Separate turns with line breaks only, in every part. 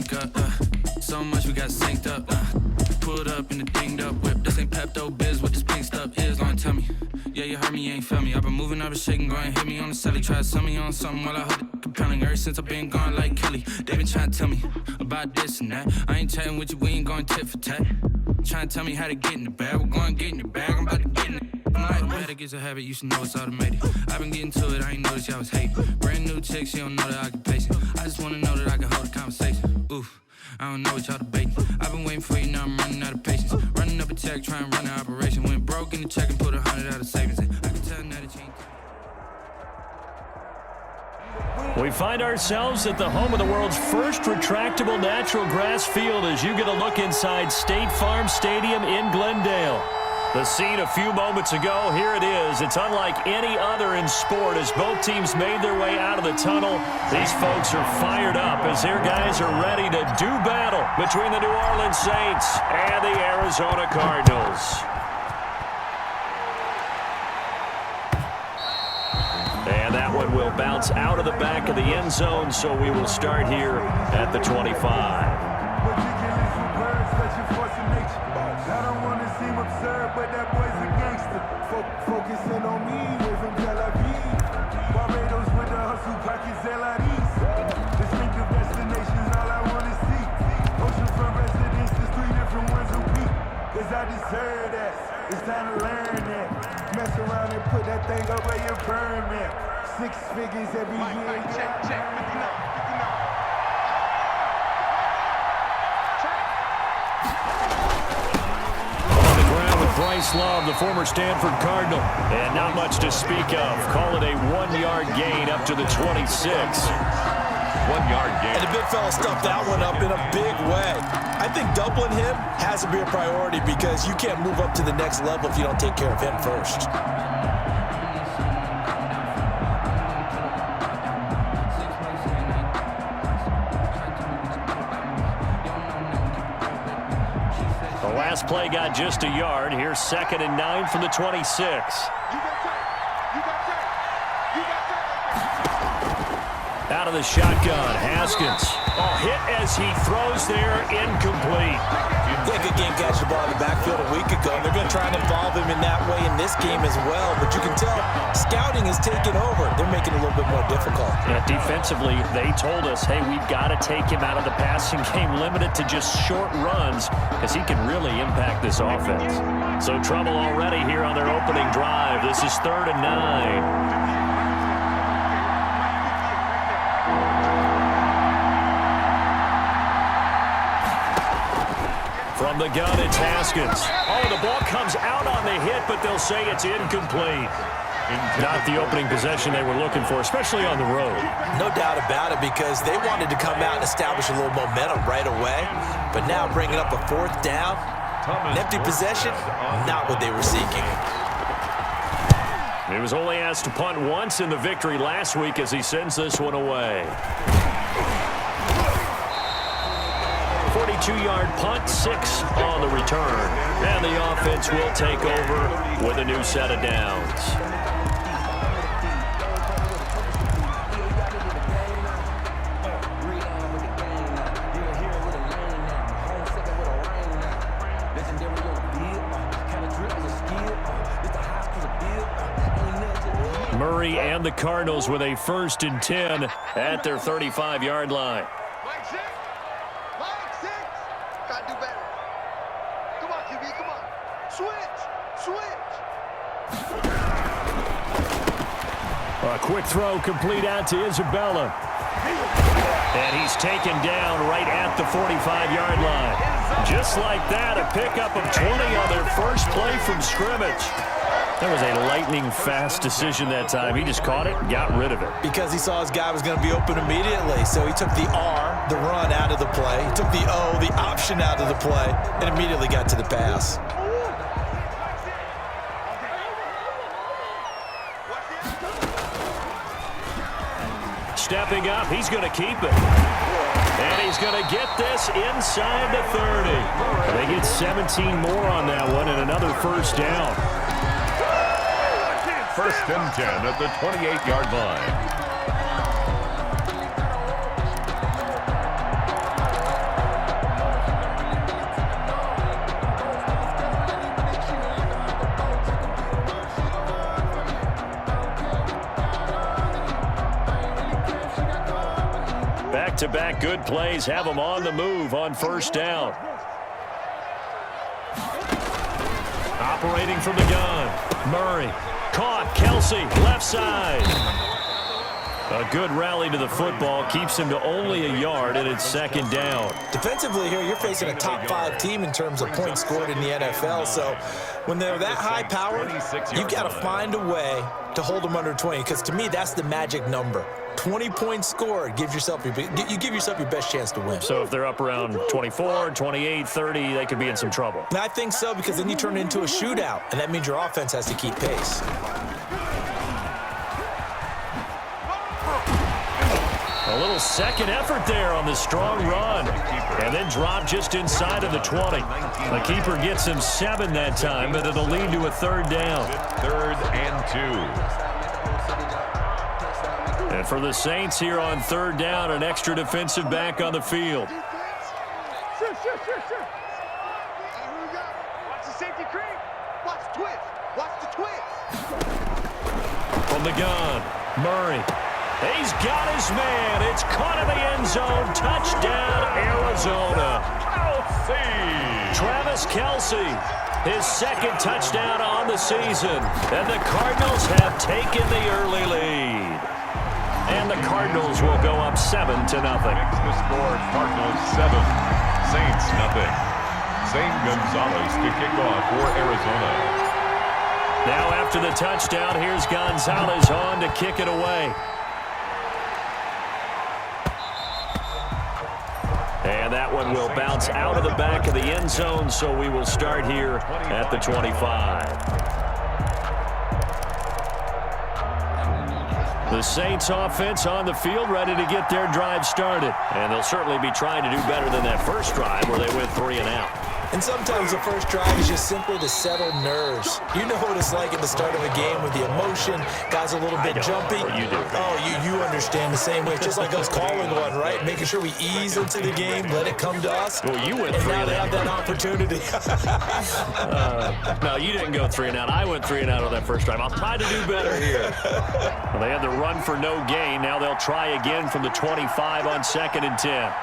link up. So much we got synced up. Pulled up in the dinged up whip. This ain't Pepto Biz, what this pink stuff is. Long tell me. Yeah, you heard me, you ain't felt me. I've been moving, I've been shaking, go and hit me on the celly. Try to sell me on something while I heard it compelling. Ever since I've been gone like Kelly, they been trying to tell me about this and that. I ain't chatting with you, we ain't going tit for tat. Trying to tell me how to get in the bag. We're going to get in the bag, I'm about to get in it. I'm like, better get a habit, you should know it's automated. I've been getting to it, I ain't noticed y'all was hating. Brand new chick, she don't know that I can pace it. I just wanna know that I can hold a conversation. Oof, I don't know what y'all debating. I've been waiting for you, now I'm running out of patience. Running up a check, trying to run an operation. Went broke in the check and put 100 out of savings. I can tell now that you ain't.
We find ourselves at the home of the world's first retractable natural grass field as you get a look inside State Farm Stadium in Glendale. The scene a few moments ago, here it is. It's unlike any other in sport as both teams made their way out of the tunnel. These folks are fired up as their guys are ready to do battle between the New Orleans Saints and the Arizona Cardinals. And that one will bounce out of the back of the end zone, so we will start here at the 25.
I don't want to seem absurd, but that boy's a gangster. Focusing on me, way from Tel Aviv. Barbados with the hustle, pockets LIDs. Distinctive destinations, all I want to see. Oceanfront residences, 3 different ones a week. Cause I deserve that, it's time to learn that. Mess around and put that thing up where your permit. 6 figures every year. Check.
Bryce Love, the former Stanford Cardinal, and not much to speak of. Call it a 1-yard gain up to the 26.
1-yard gain. And the big fella stuffed that one up in a big way. I think doubling him has to be a priority because you can't move up to the next level if you don't take care of him first.
Last play got just a yard. Here's 2nd and 9 from the 26. Out of the shotgun, Haskins. Oh, hit as he throws there, incomplete.
Yeah, good game catching the ball in the backfield a week ago. They're going to try and involve him in that way in this game as well. But you can tell scouting is taking over. They're making it a little bit more difficult.
Yeah, defensively, they told us, hey, we've got to take him out of the passing game, limited to just short runs, because he can really impact this offense. So trouble already here on their opening drive. This is 3rd and 9. From the gun, it's Haskins. Oh, the ball comes out on the hit, but they'll say it's incomplete. Not the opening possession they were looking for, especially on the road.
No doubt about it, because they wanted to come out and establish a little momentum right away. But now bringing up a 4th down, an empty possession, not what they were seeking.
He was only asked to punt once in the victory last week as he sends this one away. 42-yard punt, 6 on the return. And the offense will take over with a new set of downs. Murray and the Cardinals with a 1st and 10 at their 35-yard line. A quick throw complete out to Isabella. And he's taken down right at the 45-yard line. Just like that, a pickup of 20 on their first play from scrimmage. That was a lightning-fast decision that time. He just caught it and got rid of it.
Because he saw his guy was going to be open immediately. So he took the R, the run, out of the play. He took the O, the option, out of the play, and immediately got to the pass.
Stepping up, he's going to keep it. And he's going to get this inside the 30. They get 17 more on that one and another 1st down.
1st and 10 at the 28-yard line.
Back-to-back good plays have them on the move on first down. Operating from the gun. Murray. Caught. Kelsey. Left side. A good rally to the football keeps him to only a yard, and it's second down.
Defensively here, you're facing a top-5 team in terms of points scored in the NFL. So when they're that high-powered, you've got to find a way to hold them under 20, because to me, that's the magic number. 20 points scored, you give yourself your best chance to win.
So if they're up around 24, 28, 30, they could be in some trouble.
And I think so, because then you turn it into a shootout, and that means your offense has to keep pace.
A little second effort there on the strong run. And then drop just inside of the 20. The keeper gets him 7 that time, but it'll lead to a third down.
3rd and 2.
And for the Saints here on third down, an extra defensive back on the field.
Sure. Here we go. Watch the safety creep. Watch the twist. Watch the twist.
From the gun, Murray. He's got his man. It's caught in the end zone. Touchdown, Arizona. Travis Kelce, his second touchdown on the season. And the Cardinals have taken the early lead. And the Cardinals will go up 7-0.
Makes the score Cardinals 7, Saints nothing. Zane Gonzalez to kick off for Arizona.
Now after the touchdown, here's Gonzalez on to kick it away. And that one will bounce out of the back of the end zone, so we will start here at the 25. The Saints offense on the field ready to get their drive started. And they'll certainly be trying to do better than that first drive where they went 3 and out.
And sometimes the first drive is just simply to settle nerves. You know what it's like at the start of a game with the emotion. Guys a little bit jumpy.
You do.
Oh, you understand the same way. It's just like us calling one, right? Making sure we ease into the game, let it come to us.
Well, you went
and
3
now
and
they
out.
have that opportunity.
No, you didn't go 3 and out. I went 3 and out on that first drive. I'll try to do better here. Well, they had the run for no gain. Now they'll try again from the 25 on 2nd and 10.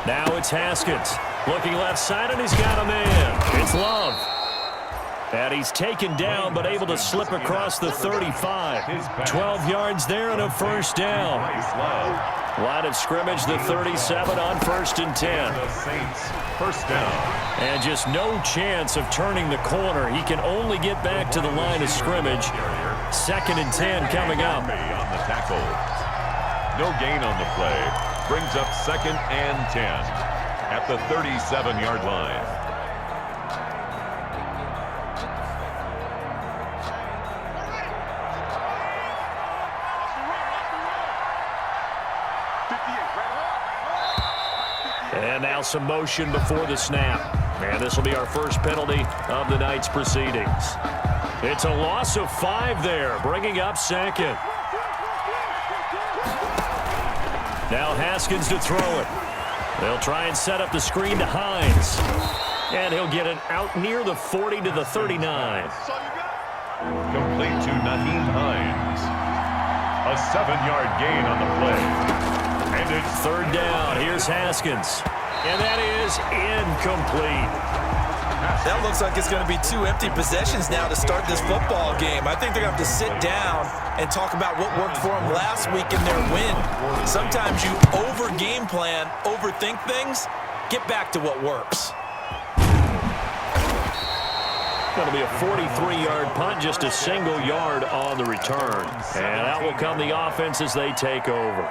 Now it's Haskins. Looking left side, and he's got a man. It's Love. And he's taken down, but able to slip across the 35. 12 yards there and a first down. Line of scrimmage, the 37 on 1st and 10.
The Saints, first down.
And just no chance of turning the corner. He can only get back to the line of scrimmage. 2nd and 10 coming up.
On the tackle. No gain on the play. Brings up 2nd and 10 at the 37-yard line.
And now some motion before the snap. And this will be our first penalty of the night's proceedings. It's a loss of 5 there, bringing up 2nd. Now Haskins to throw it. They'll try and set up the screen to Hines. And he'll get it out near the 40 to the 39.
Complete to Naheem Hines. A 7-yard gain on the play. And it's
3rd down. Here's Haskins. And that is incomplete.
That looks like it's going to be 2 empty possessions now to start this football game. I think they're going to have to sit down and talk about what worked for them last week in their win. Sometimes you over-game plan, overthink things. Get back to what works.
Going to be a 43-yard punt, just a single yard on the return. And out will come the offense as they take over.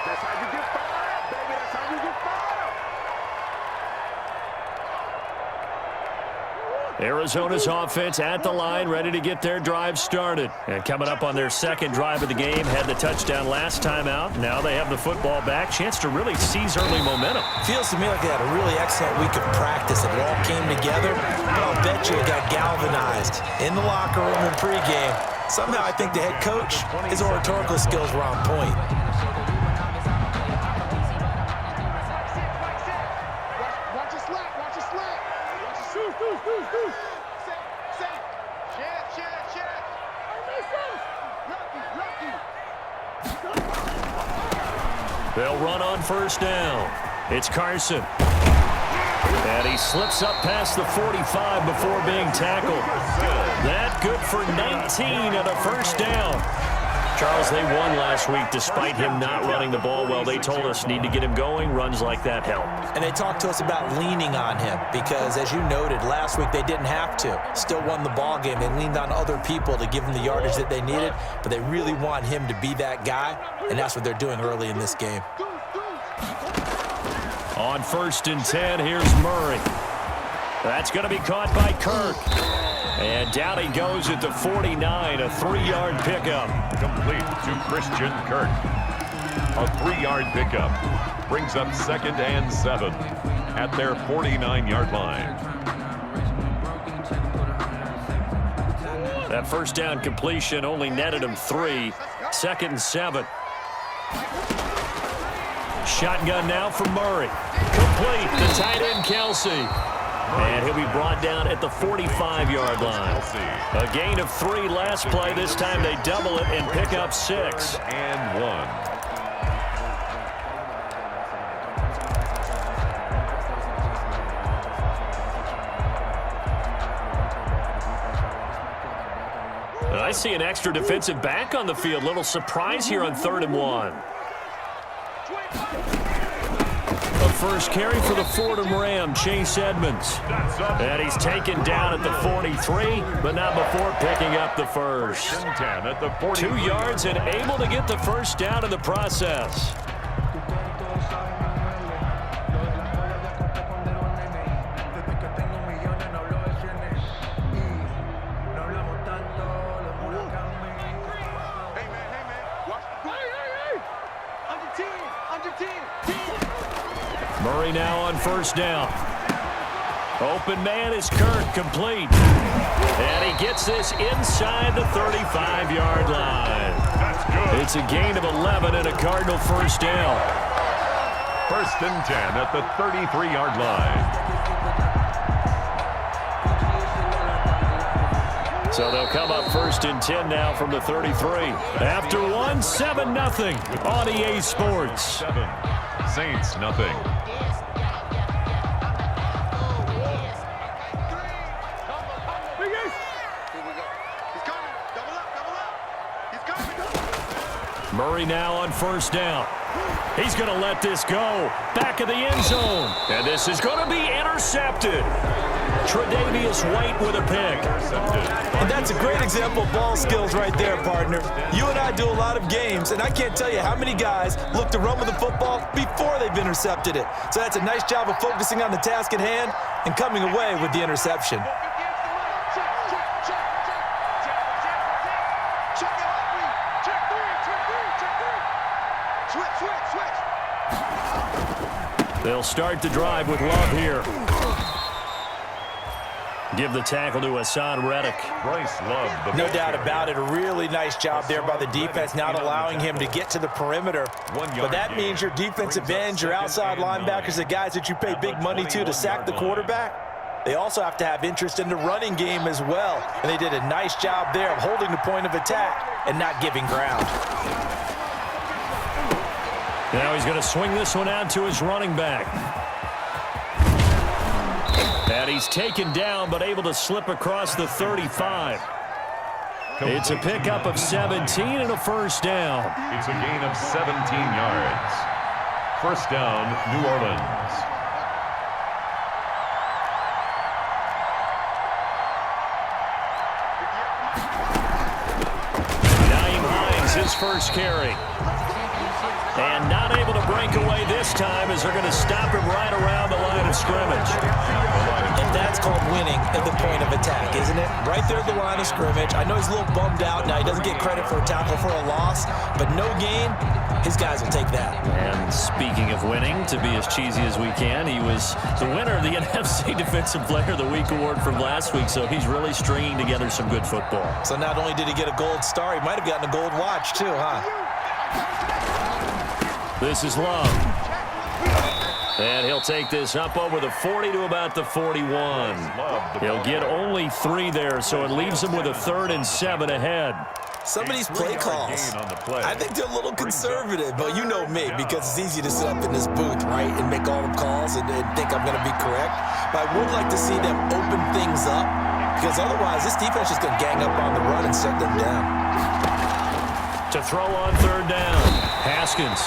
That's how you get fired, baby. That's how you get fired.
Arizona's offense at the line, ready to get their drive started. And coming up on their 2nd drive of the game, had the touchdown last time out. Now they have the football back. Chance to really seize early momentum.
Feels to me like they had a really excellent week of practice. It all came together. But I'll bet you it got galvanized in the locker room and pregame. Somehow I think the head coach, his oratorical skills were on point.
Watch your slap. Watch your slap. Watch your shoot. Set. Shed. Lucky.
They'll run on first down. It's Carson. And he slips up past the 45 before being tackled. That good for 19 and a first down. Charles, they won last week despite him not running the ball well. They told us need to get him going. Runs like that help.
And they talked to us about leaning on him because, as you noted, last week they didn't have to. Still won the ball game. They leaned on other people to give them the yardage that they needed, but they really want him to be that guy, and that's what they're doing early in this game.
On 1st and 10, here's Murray. That's going to be caught by Kirk. And down he goes at the 49, a 3-yard pickup.
Complete to Christian Kirk. A 3-yard pickup brings up 2nd and 7 at their 49-yard line.
That first down completion only netted him 3. 2nd and 7. Shotgun now for Murray. Complete to tight end Kelsey. And he'll be brought down at the 45-yard line. A gain of 3 last play. This time they double it and pick up 6.
And 1.
I see an extra defensive back on the field. Little surprise here on 3rd and 1. A first carry for the Fordham Ram, Chase Edmonds. And he's taken down at the 43, but not before picking up the first.
10 at the
2 yards and able to get the first down in the process. Murray now on first down. Open man is Kirk, complete. And he gets this inside the 35-yard line.
That's good.
It's a gain of 11 and a Cardinal first down.
1st and 10 at the 33-yard line.
So they'll come up 1st and 10 now from the 33. After 1, 7-0 on EA Sports.
7. Saints, nothing. Murray now on first down. He's going to let this go. Back of the end zone. And this is going to be intercepted. Tre'Davious White with a pick.
And that's a great example of ball skills right there, partner. You and I do a lot of games, and I can't tell you how many guys look to run with the football before they've intercepted it. So that's a nice job of focusing on the task at hand and coming away with the interception.
They'll start the drive with Love here. Give the tackle to Hassan Reddick.
Bryce Love.
No doubt about it. A really nice job there by the defense, not allowing him to get to the perimeter. But that means your defensive ends, your outside linebackers, the guys that you pay big money to sack the quarterback, they also have to have interest in the running game as well. And they did a nice job there of holding the point of attack and not giving ground.
Now he's going to swing this one out to his running back. And he's taken down, but able to slip across the 35. It's a pickup of 17 and a first down.
It's a gain of 17 yards. First down, New Orleans.
Nyheim Hines, his first carry. And not able to break away this time as they're going to stop him right around the line of scrimmage.
And that's called winning at the point of attack, isn't it? Right there at the line of scrimmage. I know he's a little bummed out. Now, he doesn't get credit for a tackle for a loss, but no gain, his guys will take that.
And speaking of winning, to be as cheesy as we can, he was the winner of the NFC Defensive Player of the Week award from last week, so he's really stringing together some good football.
So not only did he get a gold star, he might have gotten a gold watch too, huh?
This is Love. And he'll take this up over the 40 to about the 41. He'll get only 3 there, so it leaves him with a 3rd and 7 ahead.
Some of these play calls, I think they're a little conservative, but you know me, because it's easy to sit up in this booth, right, and make all the calls and think I'm going to be correct. But I would like to see them open things up, because otherwise this defense is going to gang up on the run and shut them down.
To throw on third down, Haskins.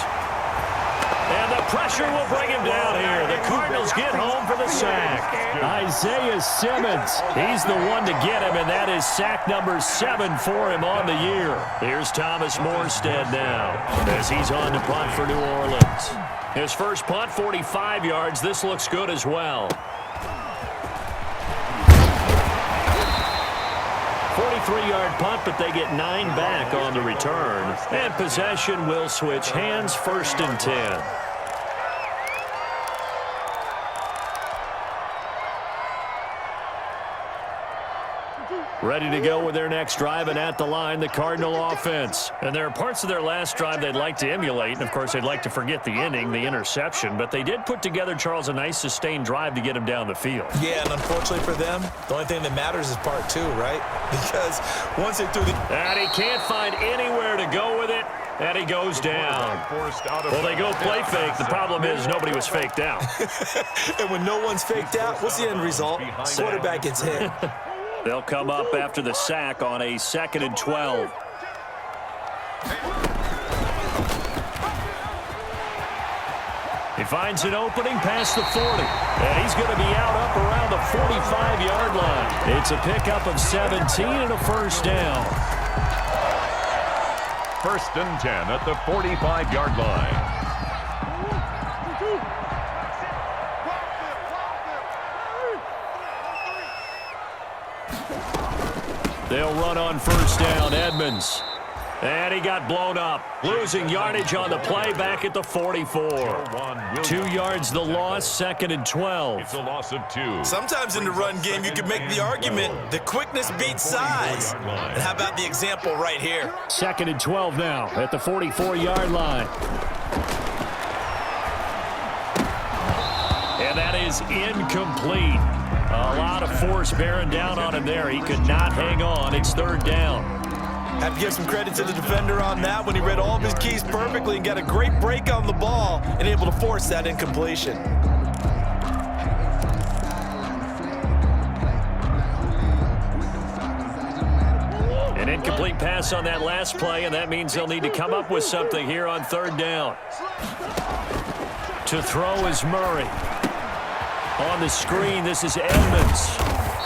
And the pressure will bring him down here. The Cardinals get home for the sack. Isaiah Simmons, he's the one to get him, and that is sack number 7 for him on the year. Here's Thomas Morstead now as he's on to punt for New Orleans. His first punt, 45 yards. This looks good as well. 43-yard punt, but they get 9 back on the return. And possession will switch hands, 1st and 10. Ready to go with their next drive, and at the line, the Cardinal offense. And there are parts of their last drive they'd like to emulate, and of course they'd like to forget the inning, the interception, but they did put together, Charles, a nice sustained drive to get him down the field.
Yeah, and unfortunately for them, the only thing that matters is part 2, right? Because once they threw the...
And he can't find anywhere to go with it, and he goes down. Well, they go play fake. The problem is nobody was faked out.
And when no one's faked out, what's the end result? Quarterback gets hit.
They'll come up after the sack on a 2nd and 12. He finds an opening past the 40. And he's going to be out up around the 45-yard line. It's a pickup of 17 and a first down.
1st and 10 at the 45-yard line.
They'll run on first down, Edmonds. And he got blown up. Losing yardage on the play back at the 44. 2 yards the loss, 2nd and 12.
It's a loss of 2.
Sometimes in the run game, you can make the argument that quickness beats size. And how about the example right here?
2nd and 12 now at the 44-yard line. And that is incomplete. A lot of force bearing down on him there. He could not hang on. It's 3rd down.
Have to give some credit to the defender on that when he read all of his keys perfectly and got a great break on the ball and able to force that incompletion.
An incomplete pass on that last play, and that means they'll need to come up with something here on 3rd down. To throw is Murray. On the screen, this is Edmonds.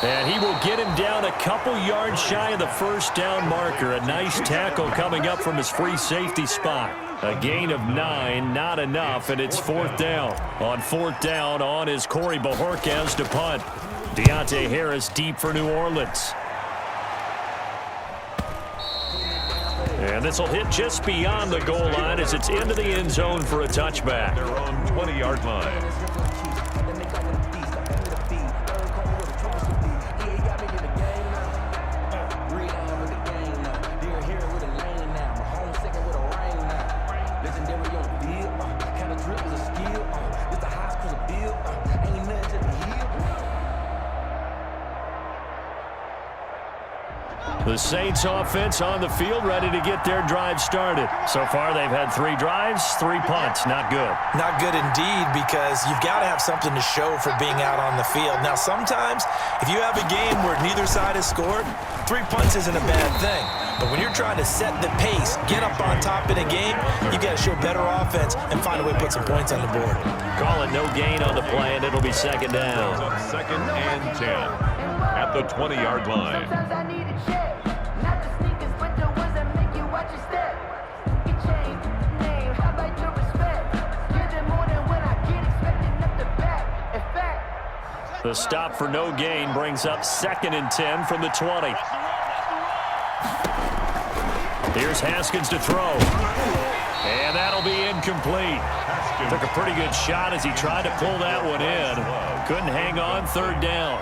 And he will get him down a couple yards shy of the first down marker. A nice tackle coming up from his free safety spot. A gain of 9, not enough, and it's 4th down. On 4th down, on is Corey Bajorquez to punt. Deontay Harris deep for New Orleans. And this will hit just beyond the goal line as it's into the end zone for a touchback.
Their own 20-yard line.
The Saints offense on the field, ready to get their drive started. So far, they've had 3 drives, 3 punts. Not good.
Not good indeed, because you've got to have something to show for being out on the field. Now, sometimes, if you have a game where neither side has scored, 3 punts isn't a bad thing. But when you're trying to set the pace, get up on top in a game, you've got to show better offense and find a way to put some points on the board.
Call it no gain on the play, and it'll be 2nd down.
2nd and 10 at the 20-yard line.
The stop for no gain brings up 2nd and 10 from the 20. Here's Haskins to throw. And that'll be incomplete. Took a pretty good shot as he tried to pull that one in. Couldn't hang on, 3rd down.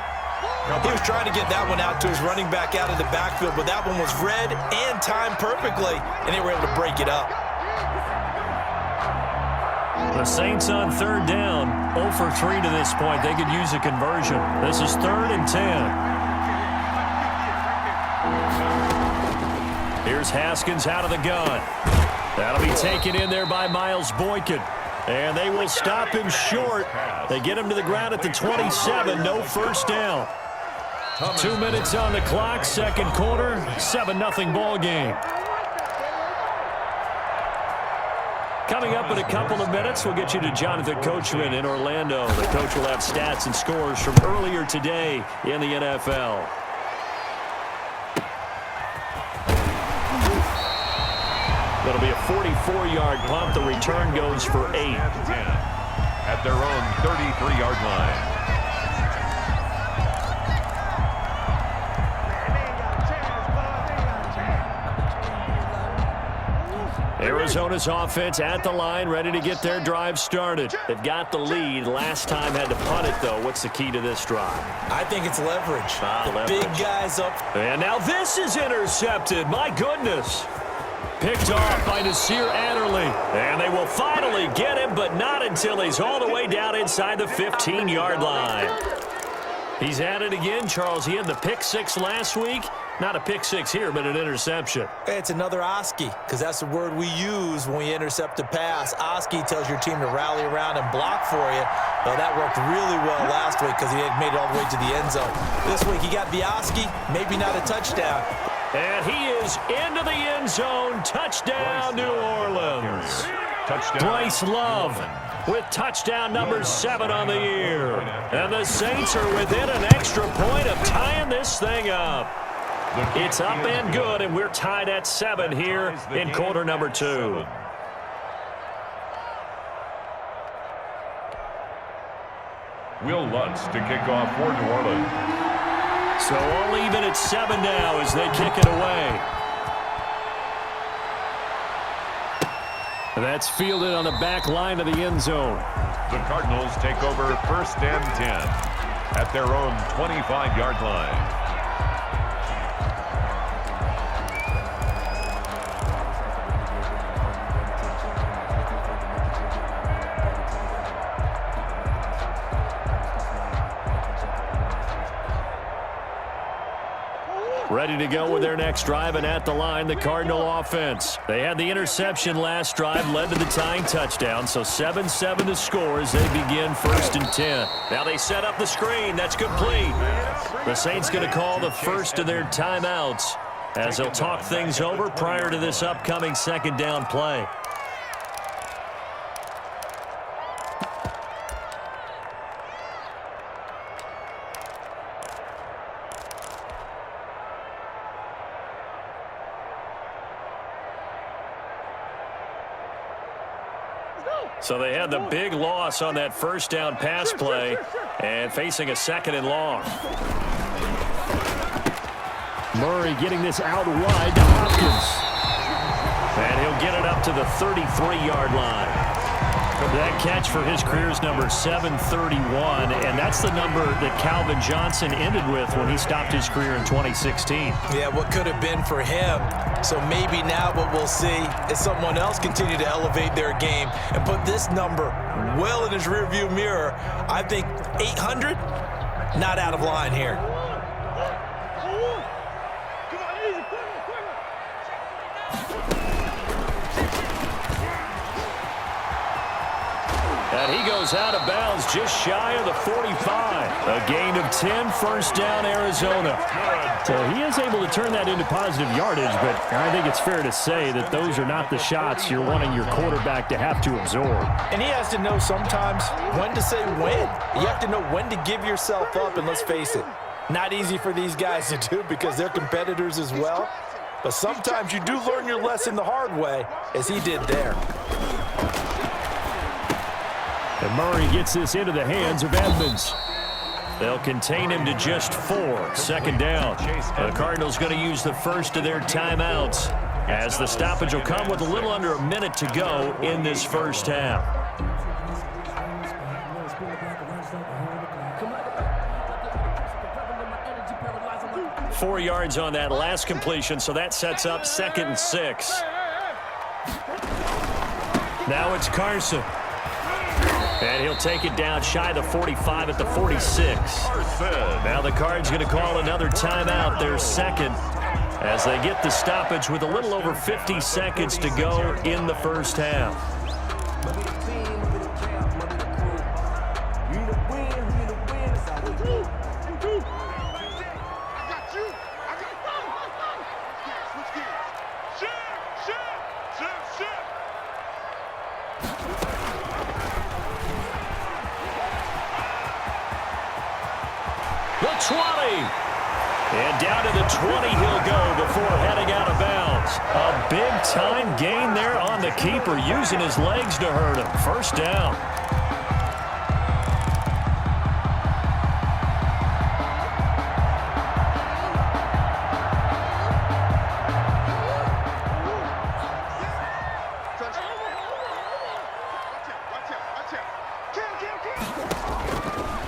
He was trying to get that one out to his running back out of the backfield, but that one was read and timed perfectly, and they were able to break it up.
The Saints on 3rd down, 0 for 3 to this point. They could use a conversion. This is 3rd and 10. Here's Haskins out of the gun. That'll be taken in there by Miles Boykin. And they will stop him short. They get him to the ground at the 27. No first down. 2 minutes on the clock, second quarter, 7-0 ball game. Coming up in a couple of minutes, we'll get you to Jonathan Coachman in Orlando. The coach will have stats and scores from earlier today in the NFL. That'll be a 44-yard punt. The return goes for 8.
At their own 33-yard line. Arizona's offense at the line, ready to get their drive started. They've got the lead. Last time had to punt it, though. What's the key to this drive?
I think it's leverage.
Leverage.
Big guys up.
And now this is intercepted. My goodness. Picked off by Nasir Adderley. And they will finally get him, but not until he's all the way down inside the 15-yard line. He's at it again, Charles. He had the pick six last week. Not a pick six here, but an interception.
It's another Oski, because that's the word we use when we intercept a pass. Oski tells your team to rally around and block for you. Well, that worked really well last week because he had made it all the way to the end zone. This week he got the Oski, maybe not a touchdown.
And he is into the end zone. Touchdown, New Orleans.
Touchdown.
Bryce Love with touchdown number 7 on the year. And the Saints are within an extra point of tying this thing up. It's up and good, and we're tied at 7 here in quarter number 2.
Will Lutz to kick off for New Orleans.
So all even at 7 now as they kick it away. That's fielded on the back line of the end zone.
The Cardinals take over 1st and 10 at their own 25-yard line.
Ready to go with their next drive, and at the line, the Cardinal offense. They had the interception last drive, led to the tying touchdown, so 7-7 to score as they begin 1st and 10. Now they set up the screen. That's complete. The Saints going to call the first of their timeouts as they'll talk things over prior to this upcoming second down play. So they had the big loss on that first down pass play and facing a 2nd and long. Murray getting this out wide to Hopkins. And he'll get it up to the 33-yard line. That catch for his career's number 731, and that's the number that Calvin Johnson ended with when he stopped his career in 2016.
Yeah, what could have been for him. So maybe now what we'll see is someone else continue to elevate their game and put this number well in his rearview mirror. I think 800, not out of line here.
And he goes out of bounds just shy of the 45. A gain of 10, first down, Arizona. So he is able to turn that into positive yardage, but I think it's fair to say that those are not the shots you're wanting your quarterback to have to absorb.
And he has to know sometimes when to say when. You have to know when to give yourself up, and let's face it, not easy for these guys to do because they're competitors as well. But sometimes you do learn your lesson the hard way, as he did there.
And Murray gets this into the hands of Edmonds. They'll contain him to just 4. 2nd down. The Cardinals going to use the first of their timeouts as the stoppage will come with a little under a minute to go in this first half. Four yards on that last completion, so that sets up 2nd and 6. Now it's Carson. And he'll take it down shy of the 45 at the 46. Now the Cards going to call another timeout, their 2nd, as they get the stoppage with a little over 50 seconds to go in the first half.
The 20. And down to the 20 he'll go before heading out of bounds. A big-time gain there on the keeper, using his legs to hurt him. First down.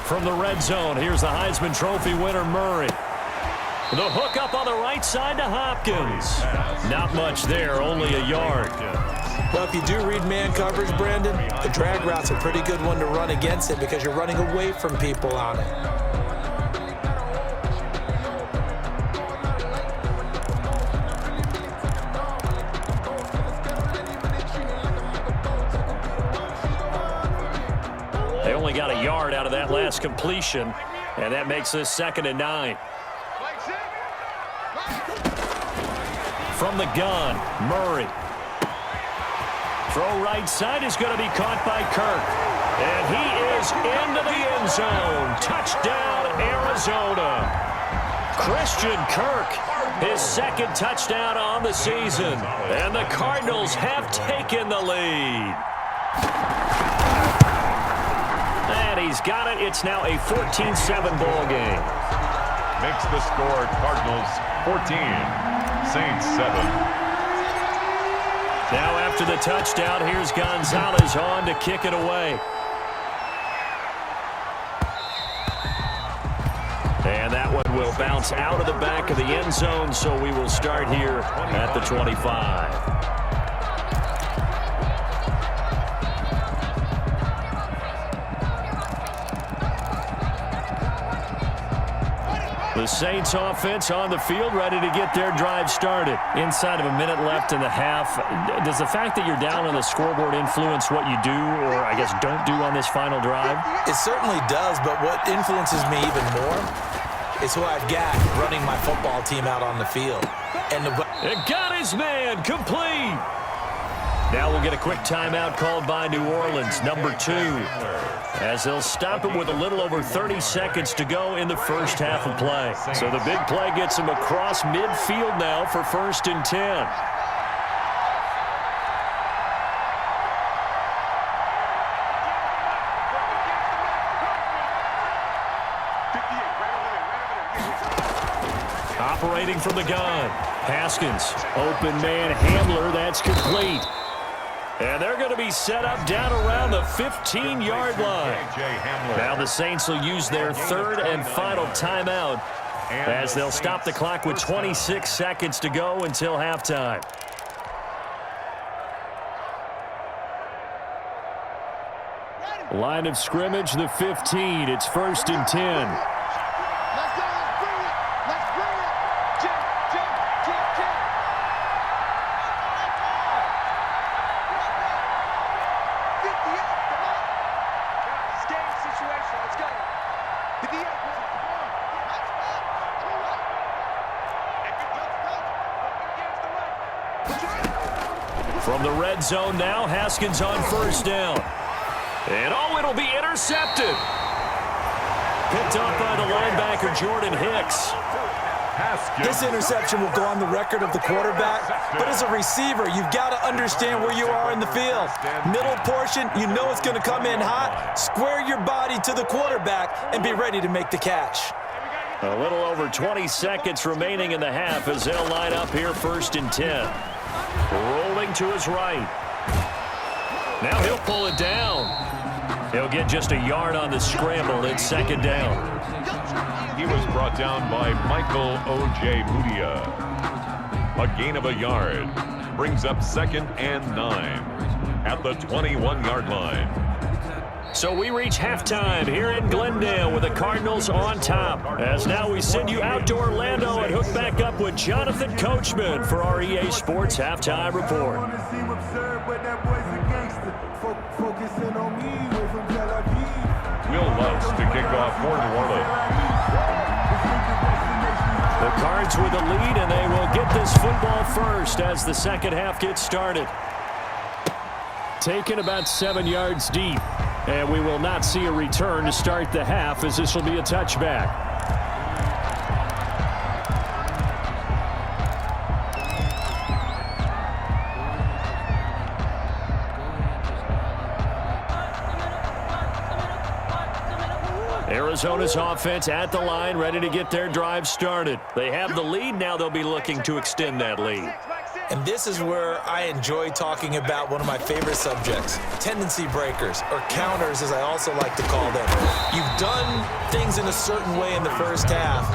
From the red zone, here's the Heisman Trophy winner, Murray. The hook up on the right side to Hopkins. Not much there, only a yard.
Well, if you do read man coverage, Brandon, the drag route's a pretty good one to run against it because you're running away from people on it.
They only got a yard out of that last completion, and that makes this 2nd and 9. From the gun, Murray. Throw right side is going to be caught by Kirk. And he is into the end zone. Touchdown, Arizona. Christian Kirk, his 2nd touchdown on the season. And the Cardinals have taken the lead. And he's got it. It's now a 14-7 ball game.
Makes the score Cardinals 14. Saints 7.
Now after the touchdown, here's Gonzalez on to kick it away. And that one will bounce out of the back of the end zone, so we will start here at the 25. The Saints offense on the field, ready to get their drive started. Inside of a minute left in the half, does the fact that you're down on the scoreboard influence what you do, or I guess don't do on this final drive?
It certainly does, but what influences me even more is who I've got running my football team out on the field. And
it got his man complete. Now we'll get a quick timeout called by New Orleans, number 2. As they'll stop it with a little over 30 seconds to go in the first half of play. So the big play gets him across midfield now for 1st and 10. Operating from the gun, Haskins, open man Hamler, that's complete. And they're going to be set up down around the 15-yard line. Now the Saints will use their 3rd and final timeout as they'll stop the clock with 26 seconds to go until halftime. Line of scrimmage, the 15. It's 1st and 10. From the red zone now, Haskins on 1st down. And it'll be intercepted. Picked up by the linebacker, Jordan Hicks.
This interception will go on the record of the quarterback, but as a receiver, you've got to understand where you are in the field. Middle portion, you know it's going to come in hot. Square your body to the quarterback and be ready to make the catch.
A little over 20 seconds remaining in the half as they'll line up here 1st and 10. Rolling to his right. Now he'll pull it down. He'll get just a yard on the scramble. It's 2nd down.
He was brought down by Michael O.J. Mudia. A gain of a yard. Brings up 2nd and 9 at the 21-yard line.
So we reach halftime here in Glendale with the Cardinals on top. As now we send you out to Orlando and hook back up with Jonathan Coachman for our EA Sports Halftime Report.
Will Lutz to kick off for New Orleans.
The Cards with the lead, and they will get this football first as the second half gets started. Taken about 7 yards deep, and we will not see a return to start the half as this will be a touchback. Arizona's offense at the line, ready to get their drive started. They have the lead. Now they'll be looking to extend that lead.
And this is where I enjoy talking about one of my favorite subjects, tendency breakers, or counters as I also like to call them. You've done things in a certain way in the first half,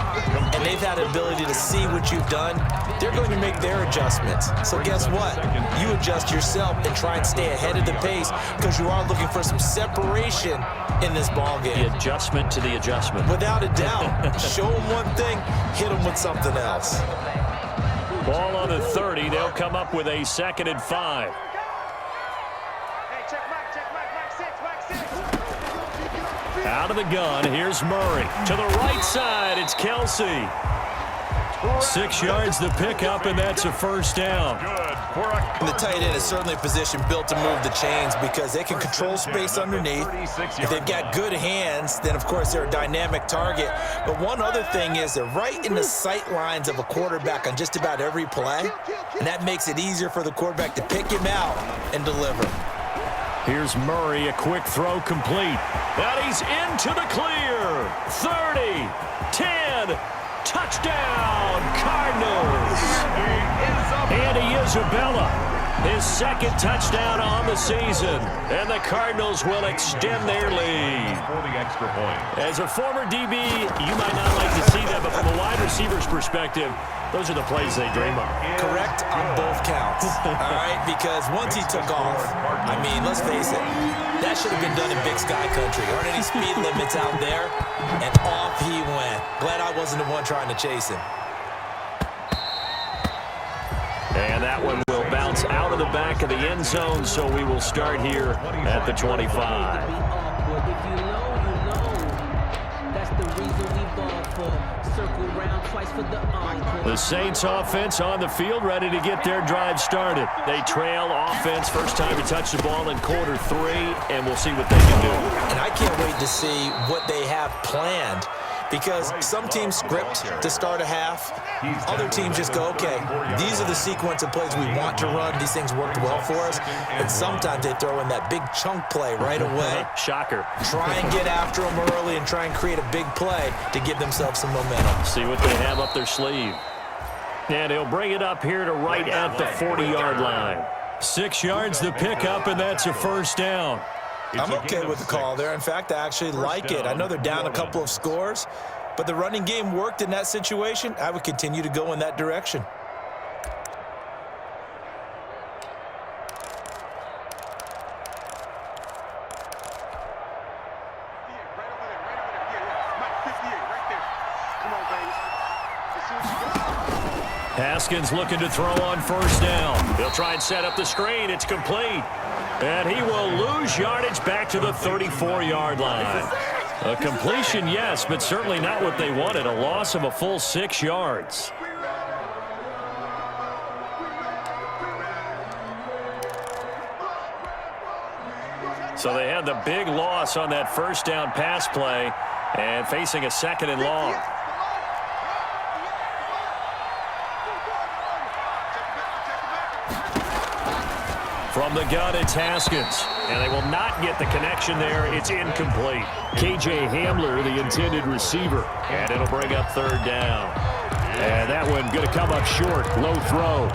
and they've had the ability to see what you've done. They're going to make their adjustments. So guess what? You adjust yourself and try and stay ahead of the pace because you are looking for some separation in this ball game.
The adjustment to the adjustment.
Without a doubt. Show them one thing, hit them with something else.
Ball on the 30. They'll come up with a 2nd and 5. Out of the gun, here's Murray. To the right side, it's Kelsey. 6 yards the pickup, and that's a first down.
The tight end is certainly a position built to move the chains because they can control space underneath. If they've got good hands, then of course they're a dynamic target. But one other thing is they're right in the sight lines of a quarterback on just about every play, and that makes it easier for the quarterback to pick him out and deliver.
Here's Murray, a quick throw complete. And he's into the clear. 30, 10, touchdown, Cardinals. Andy Isabella, his 2nd touchdown on the season. And the Cardinals will extend their lead.
For the extra point.
As a former DB, you might not like to see that, but from a wide receiver's perspective, those are the plays they dream of.
Correct on both counts, all right? Because once he took off, I mean, let's face it, that should have been done in Big Sky Country. Aren't any speed limits out there? And off he went. Glad I wasn't the one trying to chase him.
And that one will bounce out of the back of the end zone, so we will start here at the 25. The Saints offense on the field, ready to get their drive started. They trail offense, first time to touch the ball in quarter 3, and we'll see what they can do.
And I can't wait to see what they have planned because some teams script to start a half. Other teams just go, okay, these are the sequence of plays we want to run. These things worked well for us. And sometimes they throw in that big chunk play right away.
Shocker.
Try and get after them early and try and create a big play to give themselves some momentum.
See what they have up their sleeve. And he'll bring it up here to right at the 40-yard line. 6 yards the pickup, and that's a first down.
I'm okay with the call there. In fact, I actually like it. I know they're down a couple of scores, but the running game worked in that situation. I would continue to go in that direction.
Haskins looking to throw on first down. He'll try and set up the screen. It's complete. And he will lose yardage back to the 34-yard line. A completion, yes, but certainly not what they wanted. A loss of a full 6 yards. So they had the big loss on that first down pass play and facing a 2nd and long. From the gun, it's Haskins. And they will not get the connection there. It's incomplete. K.J. Hamler, the intended receiver. And it'll bring up 3rd down. And that one going to come up short. Low throw.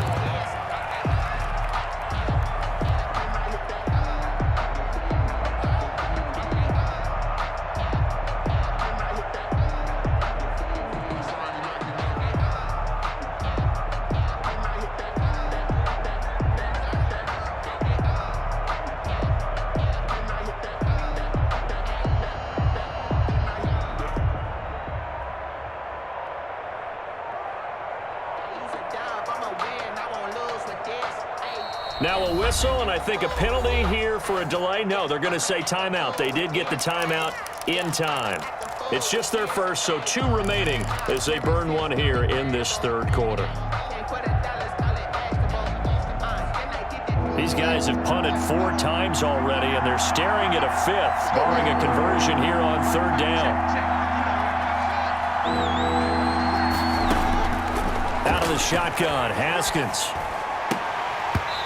Now a whistle, and I think a penalty here for a delay. No, they're going to say timeout. They did get the timeout in time. It's just their first, so 2 remaining as they burn one here in this third quarter. These guys have punted 4 times already, and they're staring at a 5th, barring a conversion here on 3rd down. Out of the shotgun, Haskins.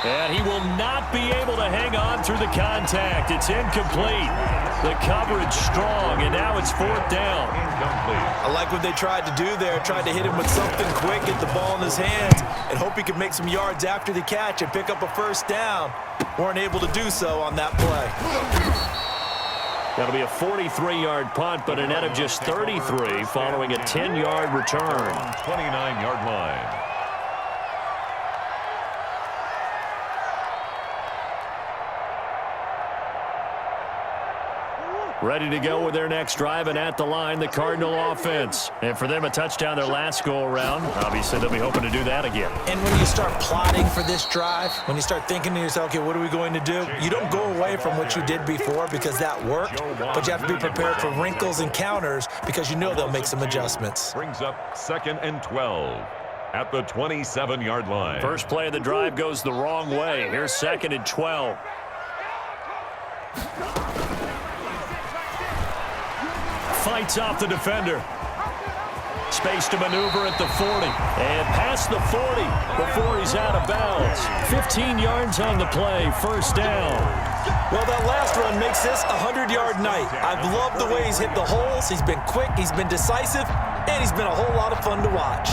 And he will not be able to hang on through the contact. It's incomplete. The coverage strong, and now it's 4th down.
I like what they tried to do there. Tried to hit him with something quick, get the ball in his hands, and hope he could make some yards after the catch and pick up a 1st down. Weren't able to do so on that play.
That'll be a 43-yard punt, but a net of just 33 following a 10-yard return.
29-yard line.
Ready to go with their next drive, and at the line, the Cardinal offense. And for them, a touchdown their last go-around. Obviously, they'll be hoping to do that again.
And when you start plotting for this drive, when you start thinking to yourself, okay, what are we going to do? You don't go away from what you did before because that worked, but you have to be prepared for wrinkles and counters because you know they'll make some adjustments.
Brings up 2nd and 12 at the 27-yard line.
First play of the drive goes the wrong way. Here's 2nd and 12. Fights off the defender. Space to maneuver at the 40. And past the 40 before he's out of bounds. 15 yards on the play. 1st down.
Well, that last run makes this a 100-yard night. I've loved the way he's hit the holes. He's been quick, he's been decisive, and he's been a whole lot of fun to watch.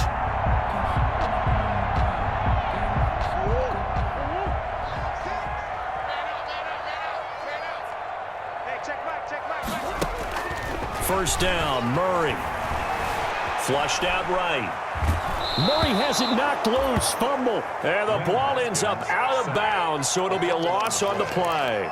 First down, Murray. Flushed out right. Murray has it knocked loose. Fumble. And the ball ends up out of bounds, so it'll be a loss on the play.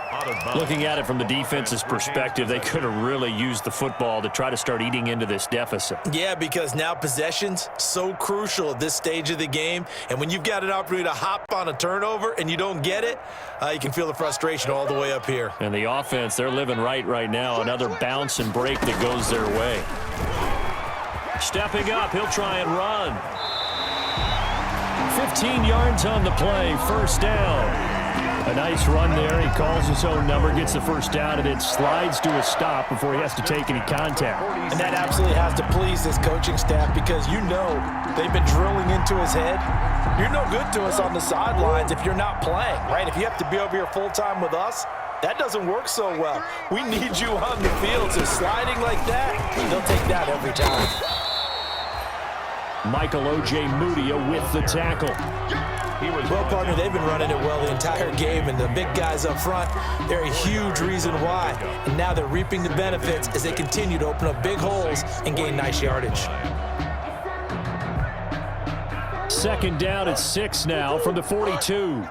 Looking at it from the defense's perspective, they could have really used the football to try to start eating into this deficit.
Yeah, because now possession's so crucial at this stage of the game. And when you've got an opportunity to hop on a turnover and you don't get it, you can feel the frustration all the way up here.
And the offense, they're living right now. Another bounce and break that goes their way. Stepping up, he'll try and run. 15 yards on the play, 1st down. A nice run there. He calls his own number, gets the 1st down, and it slides to a stop before he has to take any contact.
And that absolutely has to please this coaching staff because you know they've been drilling into his head. You're no good to us on the sidelines if you're not playing, right? If you have to be over here full-time with us, that doesn't work so well. We need you on the field, so sliding like that, they'll take that every time.
Michael O.J. Mudia with the tackle.
Well, partner, they've been running it well the entire game, and the big guys up front, they're a huge reason why. And now they're reaping the benefits as they continue to open up big holes and gain nice yardage.
2nd down at 6 now from the 42.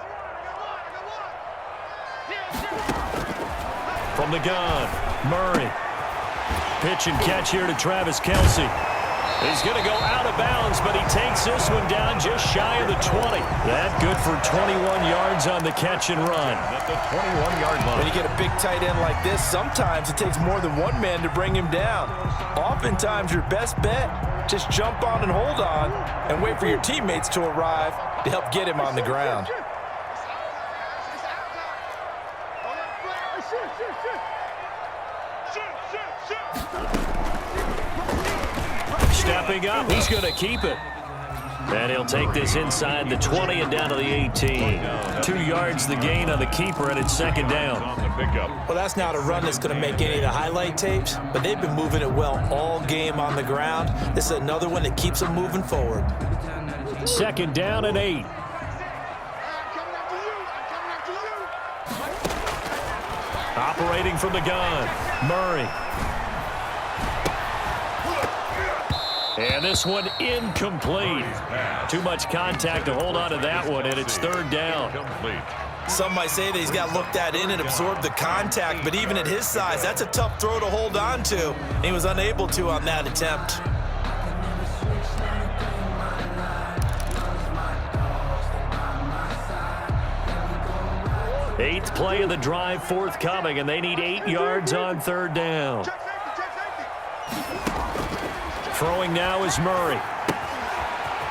From the gun, Murray. Pitch and catch here to Travis Kelce. He's going to go out of bounds, but he takes this one down just shy of the 20. That good for 21 yards on the catch and run.
At the 21-yard line.
When you get a big tight end like this, sometimes it takes more than one man to bring him down. Oftentimes, your best bet, just jump on and hold on and wait for your teammates to arrive to help get him on the ground.
Stepping up, he's going to keep it. And he'll take this inside the 20 and down to the 18. 2 yards the gain on the keeper, and it's 2nd down.
Well, that's not a run that's going to make any of the highlight tapes, but they've been moving it well all game on the ground. This is another one that keeps them moving forward.
2nd down and 8. Operating from the gun, Murray. And this one incomplete. Too much contact to hold on to that one, and it's 3rd down.
Some might say that he's got looked at in and absorbed the contact, but even at his size, that's a tough throw to hold on to. And he was unable to on that attempt.
8th play of the drive forthcoming, and they need 8 yards on 3rd down. Throwing now is Murray.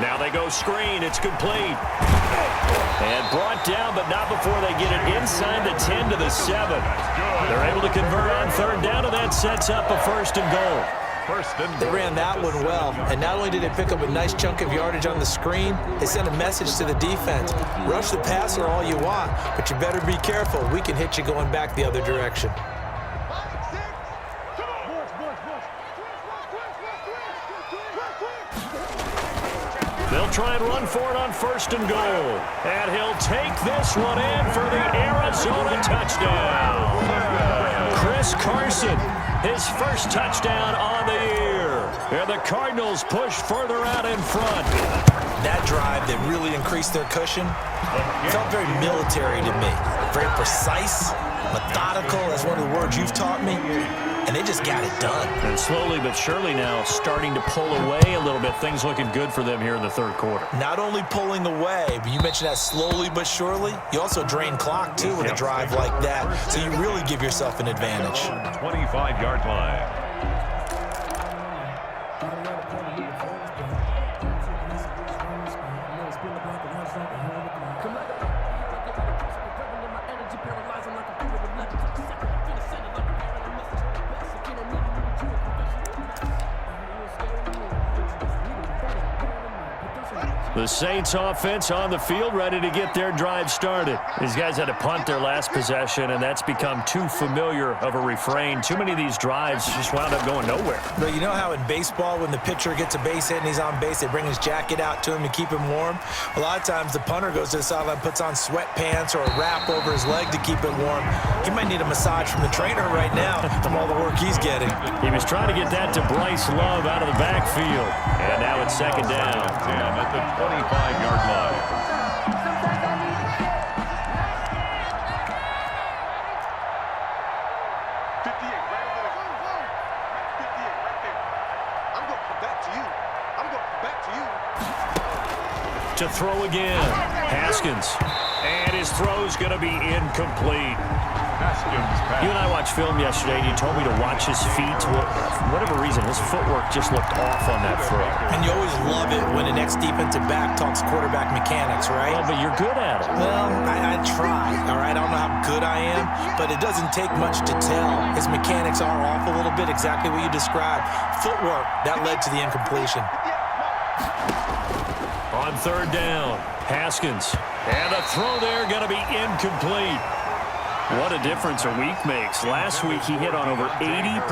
Now they go screen. It's complete. And brought down, but not before they get it inside the 10 to the 7. They're able to convert on 3rd down, and that sets up a 1st and goal.
They ran that one well, and not only did they pick up a nice chunk of yardage on the screen, they sent a message to the defense. Rush the passer all you want, but you better be careful. We can hit you going back the other direction.
They'll try and run for it on 1st and goal. And he'll take this one in for the Arizona touchdown. Chris Carson, his first touchdown on the year. And the Cardinals push further out in front.
That drive that really increased their cushion felt very military to me. Very precise, methodical. That's one of the words you've taught me. And they just got it done.
And slowly but surely now starting to pull away a little bit. Things looking good for them here in the 3rd quarter.
Not only pulling away, but you mentioned that slowly but surely. You also drain clock, too, with a drive like that. So you really give yourself an advantage.
25-yard line.
The Saints offense on the field, ready to get their drive started. These guys had to punt their last possession, and that's become too familiar of a refrain. Too many of these drives just wound up going nowhere.
But you know how in baseball, when the pitcher gets a base hit and he's on base, they bring his jacket out to him to keep him warm? A lot of times the punter goes to the sideline, puts on sweatpants or a wrap over his leg to keep it warm. He might need a massage from the trainer right now from all the work he's getting.
He was trying to get that to Bryce Love out of the backfield. And now it's 2nd down.
At the 25-yard line.
To throw again. Haskins. And his throw's going to be incomplete. You and I watched film yesterday, and you told me to watch his feet. Well, for whatever reason, his footwork just looked off on that throw.
And you always love it when an ex-defensive back talks quarterback mechanics, right?
Well, but you're good at it.
Well, I try, all right? I don't know how good I am, but it doesn't take much to tell. His mechanics are off a little bit, exactly what you described. Footwork, that led to the incompletion.
On 3rd down, Haskins. And the throw there going to be incomplete. What a difference a week makes. Last week he hit on over 80%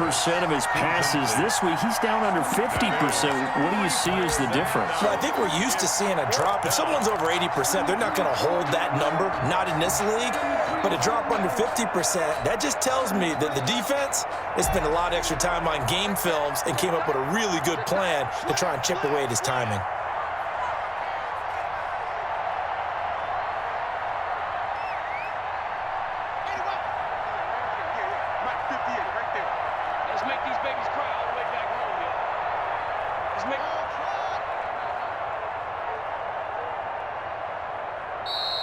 of his passes. This week he's down under 50%. What do you see as the difference?
Well, I think we're used to seeing a drop. If someone's over 80%, they're not going to hold that number, not in this league. But a drop under 50%, that just tells me that the defense has spent a lot of extra time on game films and came up with a really good plan to try and chip away at his timing.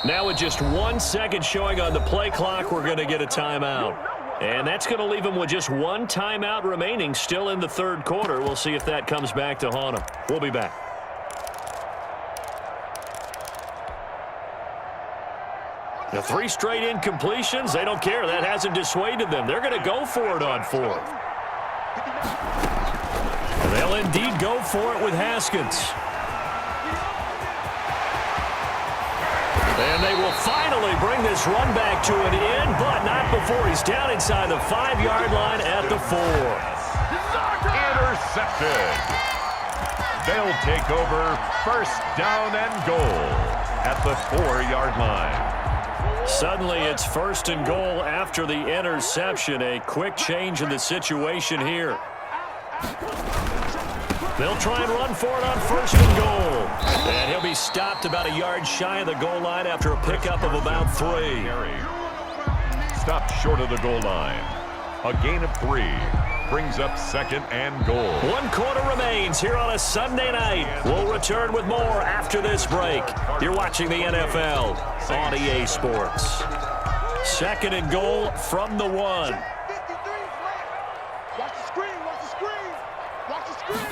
Now with just 1 second showing on the play clock, we're going to get a timeout. And that's going to leave them with just 1 timeout remaining still in the 3rd quarter. We'll see if that comes back to haunt them. We'll be back. The 3 straight incompletions, they don't care. That hasn't dissuaded them. They're going to go for it on 4th. They'll indeed go for it with Haskins. And they will finally bring this run back to an end, but not before he's down inside the 5-yard line at the 4.
Intercepted. They'll take over 1st down and goal at the 4-yard line.
Suddenly it's 1st and goal after the interception. A quick change in the situation here. They'll try and run for it on 1st and goal. And he'll be stopped about a yard shy of the goal line after a pickup of about 3.
Stopped short of the goal line. A gain of 3. Brings up 2nd and goal.
1 quarter remains here on a Sunday night. We'll return with more after this break. You're watching the NFL on EA Sports. 2nd and goal from the 1.
53 flat. Watch the screen, watch the screen. Watch the screen.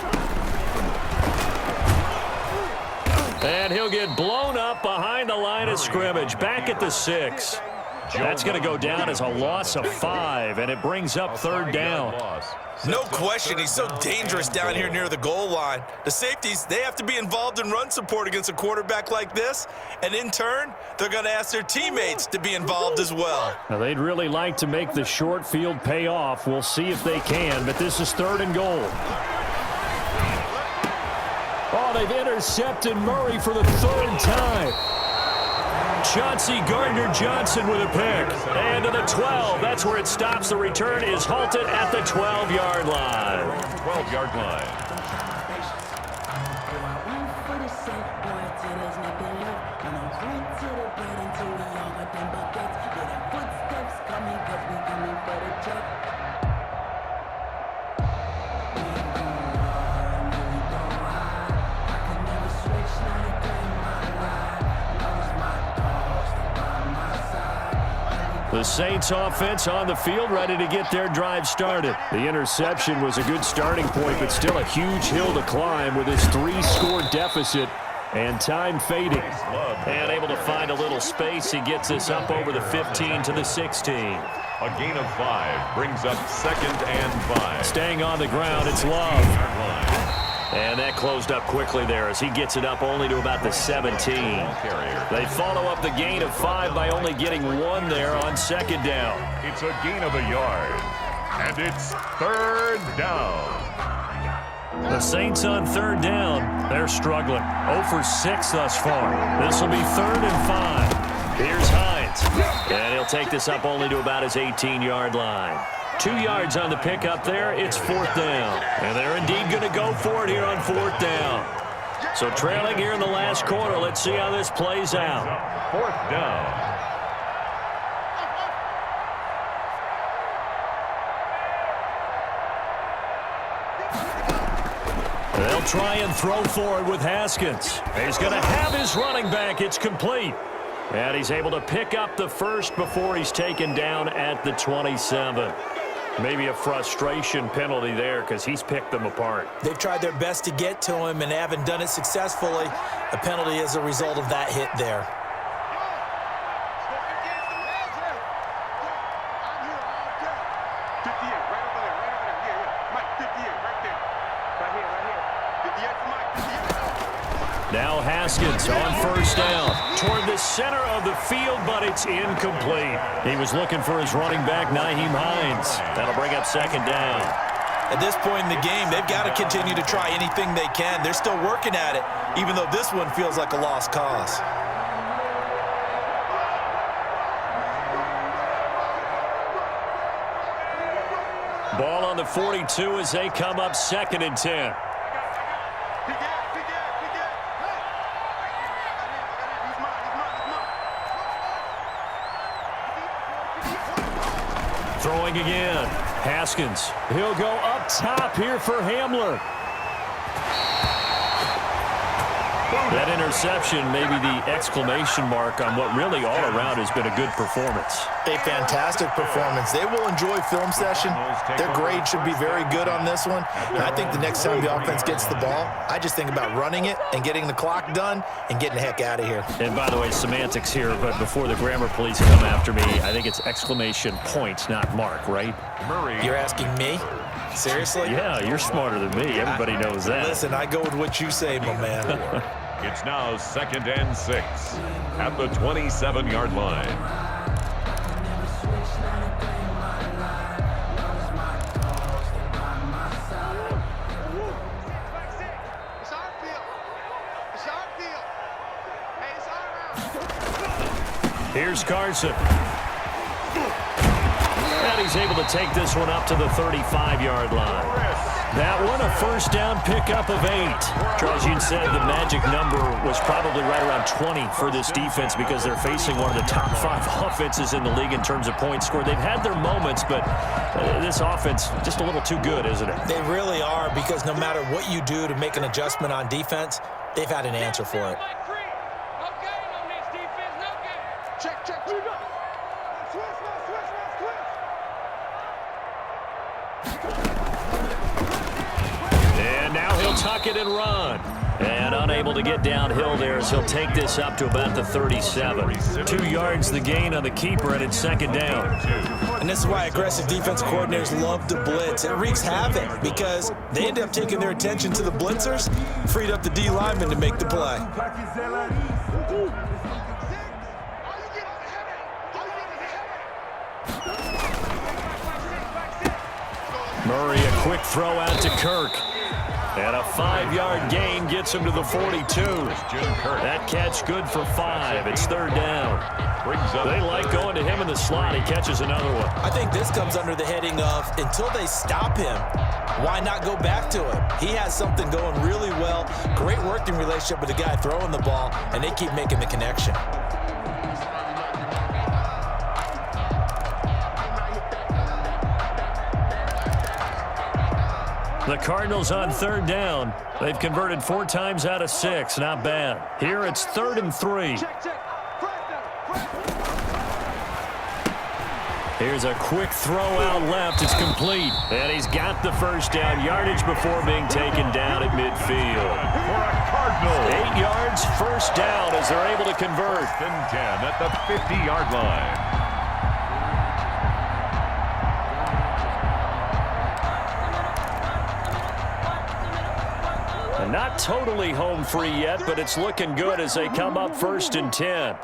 And he'll get blown up behind the line of scrimmage, back at the 6. That's going to go down as a loss of 5, and it brings up 3rd down.
No question, he's so dangerous down here near the goal line. The safeties, they have to be involved in run support against a quarterback like this, and in turn, they're going to ask their teammates to be involved as well.
Now, they'd really like to make the short field pay off. We'll see if they can, but this is 3rd and goal. Oh, they've intercepted Murray for the 3rd time. Chauncey Gardner-Johnson with a pick. And to the 12. That's where it stops. The return is halted at the 12-yard line.
12-yard line.
The Saints offense on the field, ready to get their drive started. The interception was a good starting point, but still a huge hill to climb with his 3-score deficit and time fading. And able to find a little space, he gets this up over the 15 to the 16.
A gain of 5 brings up 2nd and 5.
Staying on the ground, it's Love. And that closed up quickly there as he gets it up only to about the 17. They follow up the gain of 5 by only getting 1 there on 2nd down.
It's a gain of a yard, and it's 3rd down.
The Saints on 3rd down, they're struggling. 0 for 6 thus far. This will be 3rd and 5. Here's Hines, and he'll take this up only to about his 18-yard line. 2 yards on the pickup there. It's 4th down. And they're indeed going to go for it here on 4th down. So trailing here in the last quarter. Let's see how this plays out.
4th down.
They'll try and throw forward with Haskins. He's going to have his running back. It's complete. And he's able to pick up the 1st before he's taken down at the 27. Maybe a frustration penalty there because he's picked them apart.
They've tried their best to get to him and haven't done it successfully. A penalty as a result of that hit there.
Now Haskins on 1st down toward the center of the field, but it's incomplete. He was looking for his running back, Nyheim Hines. That'll bring up 2nd down.
At this point in the game, they've got to continue to try anything they can. They're still working at it, even though this one feels like a lost cause.
Ball on the 42 as they come up 2nd and 10. Throwing again. Haskins. He'll go up top here for Hamler. That interception may be the exclamation mark on what really all around has been a good performance.
A fantastic performance. They will enjoy film session. Their grade should be very good on this one. And I think the next time the offense gets the ball, I just think about running it and getting the clock done and getting the heck out of here.
And by the way, semantics here, but before the grammar police come after me, I think it's exclamation point, not mark, right?
Murray.
You're asking me? Seriously?
Yeah, you're smarter than me. Everybody knows that.
Listen, I go with what you say, my man.
It's now 2nd and 6 at the 27-yard line.
Here's Carson. And he's able to take this one up to the 35-yard line. That one, a 1st down pickup of 8. Charles, you said the magic number was probably right around 20 for this defense because they're facing one of the top 5 offenses in the league in terms of points scored. They've had their moments, but this offense just a little too good, isn't it?
They really are, because no matter what you do to make an adjustment on defense, they've had an answer for it.
Check, check, check.
And now he'll tuck it and run. And unable to get downhill there as he'll take this up to about the 37. 2 yards the gain on the keeper, and it's second down.
And this is why aggressive defense coordinators love to blitz. It wreaks havoc because they end up taking their attention to the blitzers, freed up the D lineman to make the play.
Murray, a quick throw out to Kirk. And a 5-yard gain gets him to the 42. That catch good for 5. It's third down. They like going to him in the slot. He catches another one.
I think this comes under the heading of until they stop him, why not go back to him? He has something going really well. Great working relationship with the guy throwing the ball, and they keep making the connection.
The Cardinals on third down. They've converted 4 times out of 6. Not bad. Here it's 3rd and 3. Here's a quick throw out left. It's complete. And he's got the first down yardage before being taken down at midfield.
For a Cardinal.
8 yards, first down as they're able to convert.
1st and 10 at the 50-yard line.
Not totally home free yet, but it's looking good as they come up 1st and 10.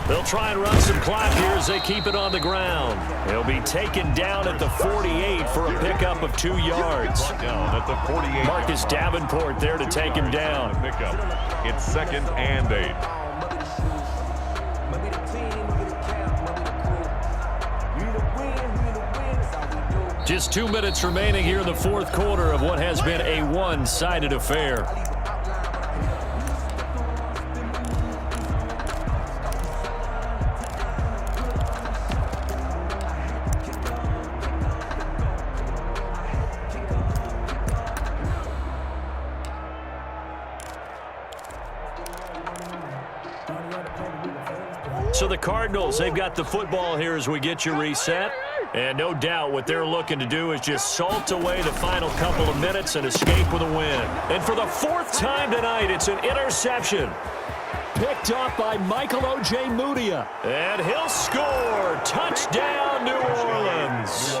They'll try and run some clock here as they keep it on the ground. He'll be taken down at the 48 for a pickup of 2 yards.
Down at the 48.
Marcus Davenport there to take him down.
Pickup. It's 2nd and 8.
Just 2 minutes remaining here in the 4th quarter of what has been a one-sided affair. So the Cardinals, they've got the football here as we get you reset. And no doubt what they're looking to do is just salt away the final couple of minutes and escape with a win. And for the 4th time tonight, it's an interception. Picked up by Michael O.J. Mudia. And he'll score. Touchdown, New Orleans.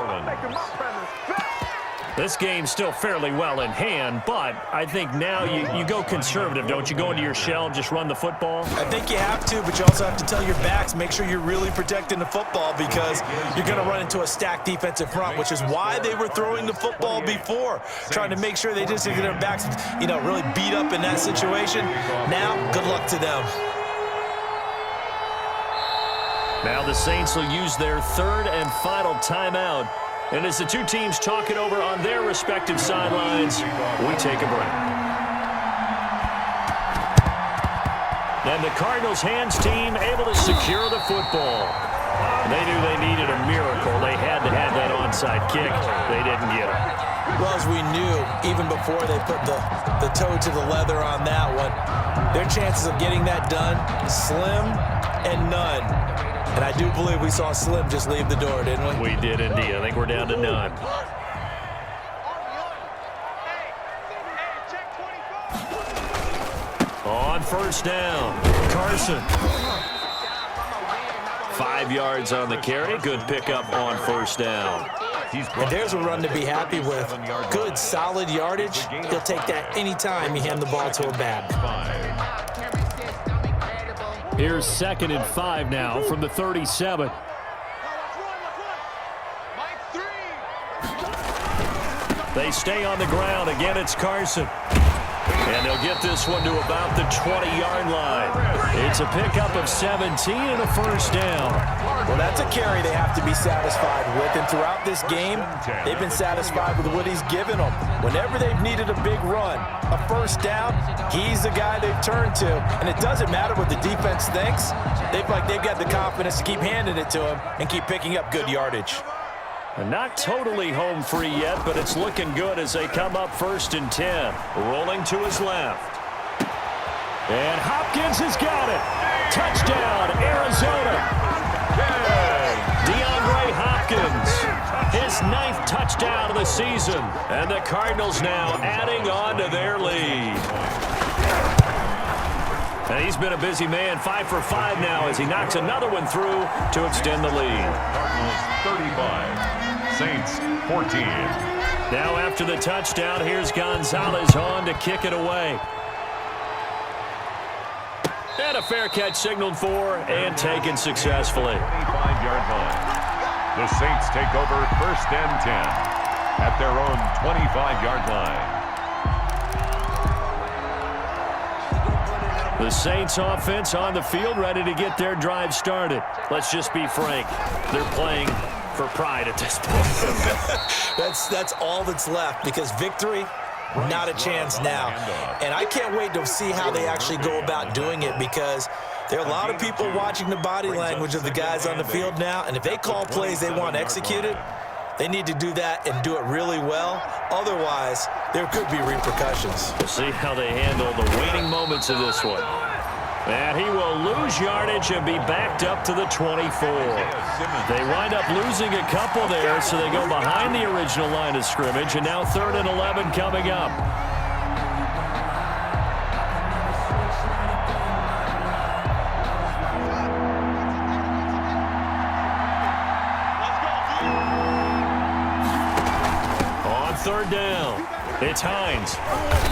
This game's still fairly well in hand, but I think now you go conservative, don't you? Go into your shell and just run the football?
I think you have to, but you also have to tell your backs, make sure you're really protecting the football because you're going to run into a stacked defensive front, which is why they were throwing the football before, trying to make sure they just get their backs, really beat up in that situation. Now, good luck to them.
Now the Saints will use their 3rd and final timeout. And as the two teams talk it over on their respective sidelines, we take a break. And the Cardinals hands team able to secure the football. They knew they needed a miracle. They had to have that onside kick. They didn't get it.
Well, as we knew, even before they put the toe to the leather on that one, their chances of getting that done, slim and none. And I do believe we saw Slim just leave the door, didn't we?
We did indeed. I think we're down to none. On 1st down, Carson. 5 yards on the carry. Good pickup on 1st down.
And there's a run to be happy with. Good, solid yardage. He'll take that anytime you hand the ball to a back.
Here's 2nd and 5 now from the 37. They stay on the ground. Again, it's Carson. And they'll get this one to about the 20-yard line. It's a pickup of 17 and a 1st down.
Well, that's a carry they have to be satisfied with. And throughout this game, they've been satisfied with what he's given them. Whenever they've needed a big run, a 1st down, he's the guy they've turned to. And it doesn't matter what the defense thinks. They've got the confidence to keep handing it to him and keep picking up good yardage.
Not totally home free yet, but it's looking good as they come up 1st and 10. Rolling to his left. And Hopkins has got it. Touchdown, Arizona. 9th touchdown of the season. And the Cardinals now adding on to their lead. And he's been a busy man, 5 for 5 now as he knocks another one through to extend the lead.
Cardinals 35, Saints 14.
Now after the touchdown, here's Gonzalez on to kick it away. And a fair catch signaled for and taken successfully.
25-yard line. The Saints take over 1st and 10 at their own 25-yard line.
The Saints offense on the field, ready to get their drive started. Let's just be frank. They're playing for pride at this point.
That's all that's left, because victory, not a chance now. And I can't wait to see how they actually go about doing it, because there are a lot of people watching the body language of the guys on the field now, and if they call plays they want executed, they need to do that and do it really well. Otherwise, there could be repercussions.
We'll see how they handle the waning moments of this one. And he will lose yardage and be backed up to the 24. They wind up losing a couple there, so they go behind the original line of scrimmage, and now 3rd and 11 coming up. On 3rd down, it's Hines.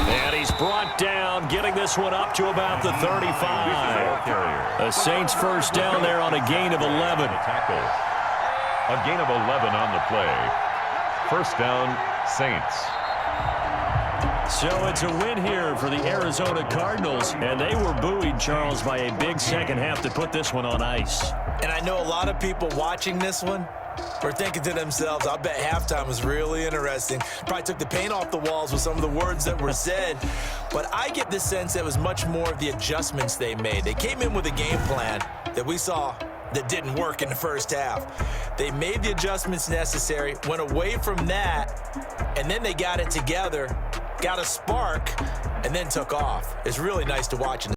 And he's brought down, getting this one up to about the 35. The Saints 1st down there on a gain of 11.
A gain of 11 on the play. 1st down, Saints.
So it's a win here for the Arizona Cardinals, and they were buoyed, Charles, by a big second half to put this one on ice.
And I know a lot of people watching this one are thinking to themselves, I bet halftime was really interesting. Probably took the paint off the walls with some of the words that were said. But I get the sense that it was much more of the adjustments they made. They came in with a game plan that we saw that didn't work in the first half. They made the adjustments necessary, went away from that, and then they got it together, got a spark, and then took off. It's really nice to watch.